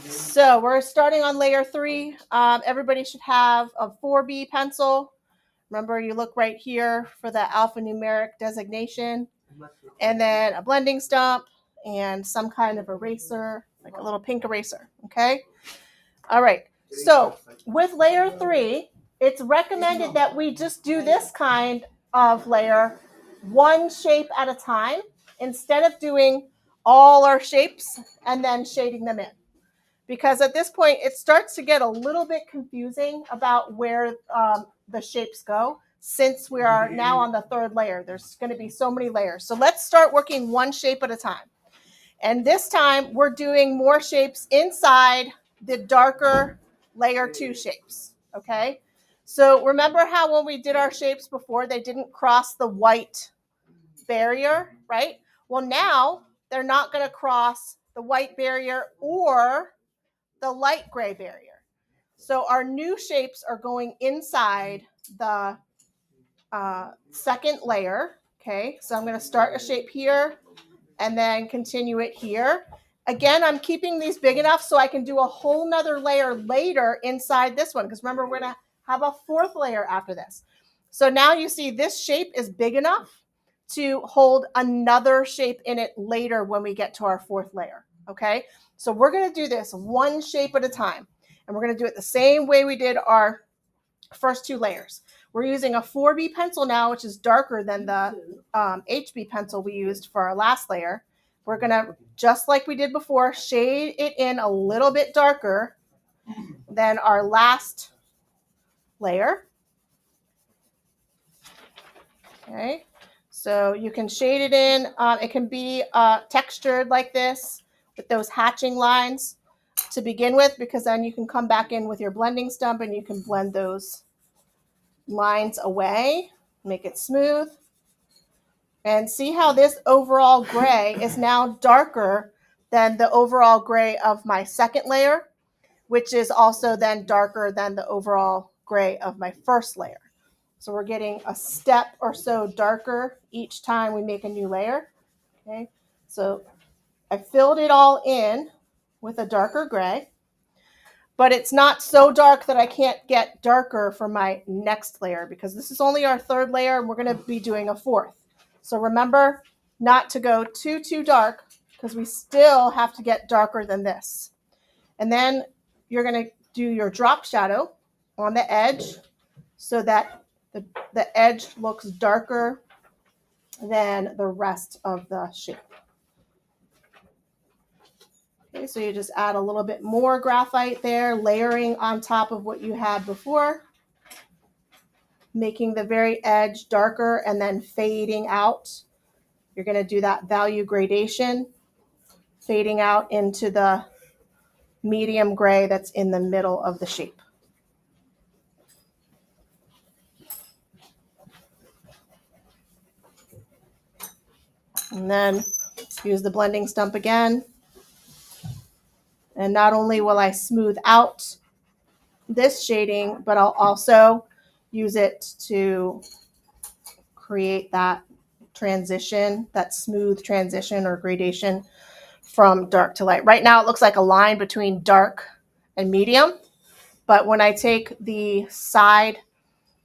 So we're starting on layer 3. Everybody should have a 4B pencil. Remember, you look right here for the alphanumeric designation, and then a blending stump and some kind of eraser, like a little pink eraser. Okay. All right. So with layer 3, it's recommended that we just do this kind of layer one shape at a time instead of doing all our shapes and then shading them in. Because at this point, it starts to get a little bit confusing about where the shapes go, since we are now on the third layer. There's going to be so many layers. So let's start working one shape at a time. And this time, we're doing more shapes inside the darker layer 2 shapes, okay? So remember how when we did our shapes before, they didn't cross the white barrier, right? Well, now they're not going to cross the white barrier or the light gray barrier. So our new shapes are going inside the second layer. Okay, so I'm going to start a shape here and then continue it here. Again, I'm keeping these big enough so I can do a whole nother layer later inside this one, because remember, we're going to have a fourth layer after this. So now you see this shape is big enough to hold another shape in it later when we get to our fourth layer. Okay, so we're going to do this one shape at a time, and we're going to do it the same way we did our first two layers. We're using a 4B pencil now, which is darker than the HB pencil we used for our last layer. We're going to, just like we did before, shade it in a little bit darker than our last layer. Okay, so you can shade it in. It can be textured like this with those hatching lines to begin with, because then you can come back in with your blending stump and you can blend those lines away, make it smooth. And see how this overall gray is now darker than the overall gray of my second layer, which is also then darker than the overall gray of my first layer. So we're getting a step or so darker each time we make a new layer. Okay, so I filled it all in with a darker gray, but it's not so dark that I can't get darker for my next layer, because this is only our third layer and we're going to be doing a fourth. So remember not to go too dark, because we still have to get darker than this. And then you're going to do your drop shadow on the edge so that the edge looks darker than the rest of the shape. Okay, so you just add a little bit more graphite there, layering on top of what you had before, making the very edge darker and then fading out. You're going to do that value gradation, fading out into the medium gray that's in the middle of the shape. And then use the blending stump again. And not only will I smooth out this shading, but I'll also use it to create that transition, that smooth transition or gradation from dark to light. Right now it looks like a line between dark and medium, but when I take the side,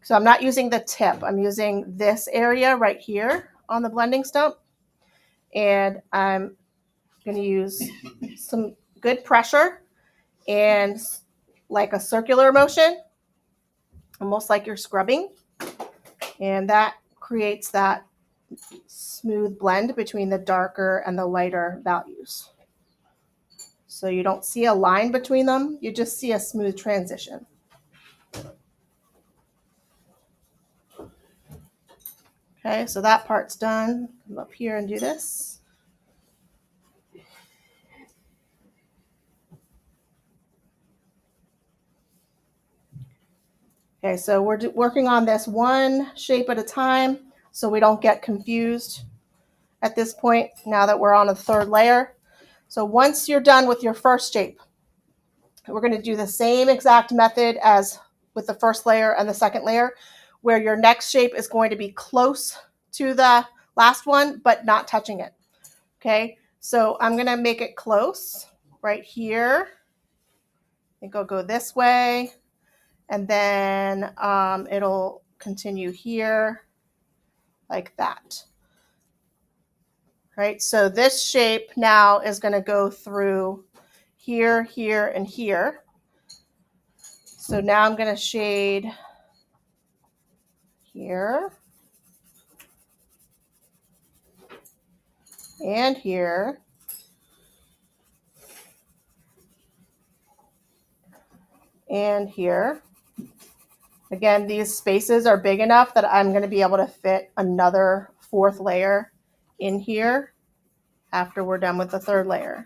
so I'm not using the tip, I'm using this area right here on the blending stump, and I'm going to use some good pressure and like a circular motion, almost like you're scrubbing, and that creates that smooth blend between the darker and the lighter values. So you don't see a line between them, you just see a smooth transition. Okay, so that part's done. Come up here and do this. Okay, so we're working on this one shape at a time so we don't get confused at this point now that we're on a third layer. So once you're done with your first shape, we're going to do the same exact method as with the first layer and the second layer, where your next shape is going to be close to the last one, but not touching it. Okay, so I'm going to make it close right here. I think I'll go this way, and then it'll continue here like that. Right, so this shape now is going to go through here, here, and here. So now I'm going to shade here and here. And here. Again, these spaces are big enough that I'm going to be able to fit another fourth layer in here after we're done with the third layer.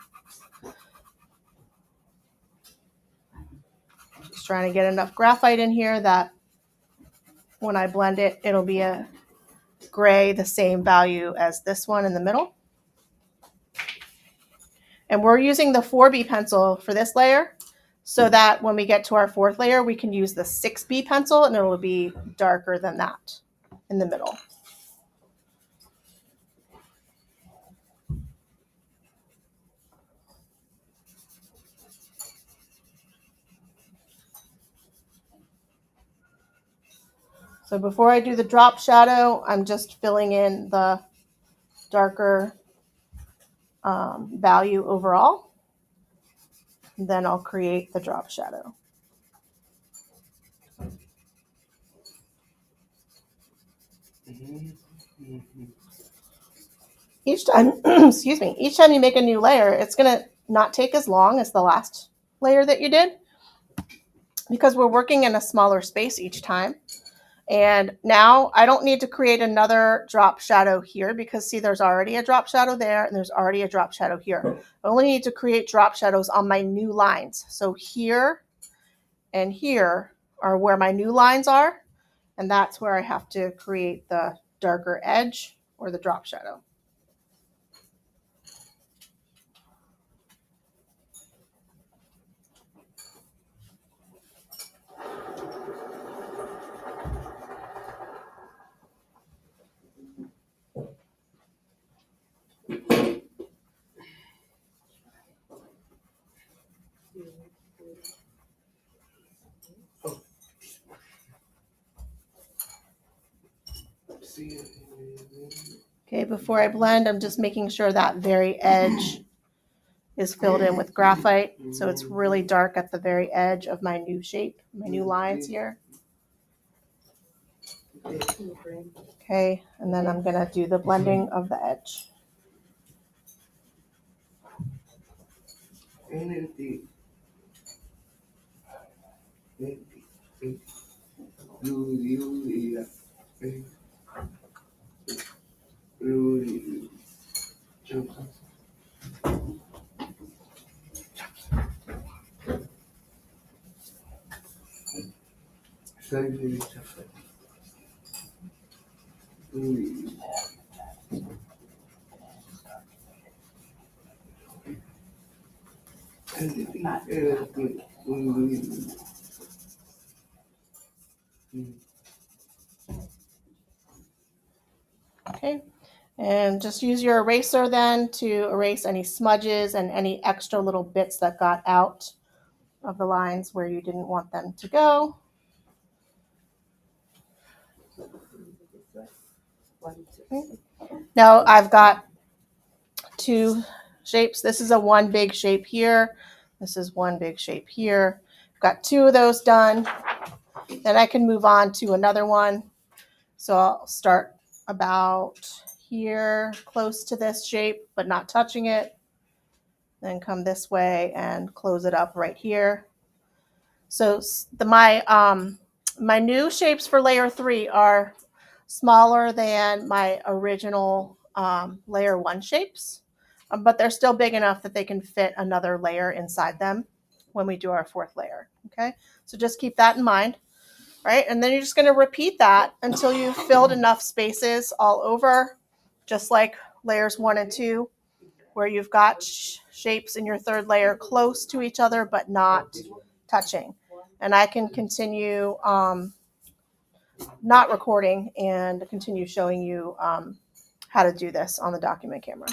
Just trying to get enough graphite in here that when I blend it, it'll be a gray, the same value as this one in the middle. And we're using the 4B pencil for this layer so that when we get to our fourth layer, we can use the 6B pencil and it'll be darker than that in the middle. So before I do the drop shadow, I'm just filling in the darker value overall. And then I'll create the drop shadow. Each time, excuse me, each time you make a new layer, it's going to not take as long as the last layer that you did because we're working in a smaller space each time. And now I don't need to create another drop shadow here because see, there's already a drop shadow there and there's already a drop shadow here. I only need to create drop shadows on my new lines. So here and here are where my new lines are. And that's where I have to create the darker edge or the drop shadow. Okay, before I blend, I'm just making sure that very edge is filled in with graphite. So it's really dark at the very edge of my new shape, my new lines here. Okay, and then I'm gonna do the blending of the edge. Okay, and just use your eraser then to erase any smudges and any extra little bits that got out of the lines where you didn't want them to go. Okay. Now I've got two shapes. This is a one big shape here. This is one big shape here. I've got two of those done. Then I can move on to another one. So I'll start about here, close to this shape, but not touching it. Then come this way and close it up right here. So my new shapes for layer 3 are smaller than my original layer 1 shapes, but they're still big enough that they can fit another layer inside them when we do our fourth layer. Okay, so just keep that in mind. Right, and then you're just going to repeat that until you've filled enough spaces all over, just like layers 1 and 2, where you've got shapes in your third layer close to each other but not touching. And I can continue not recording and continue showing you how to do this on the document camera.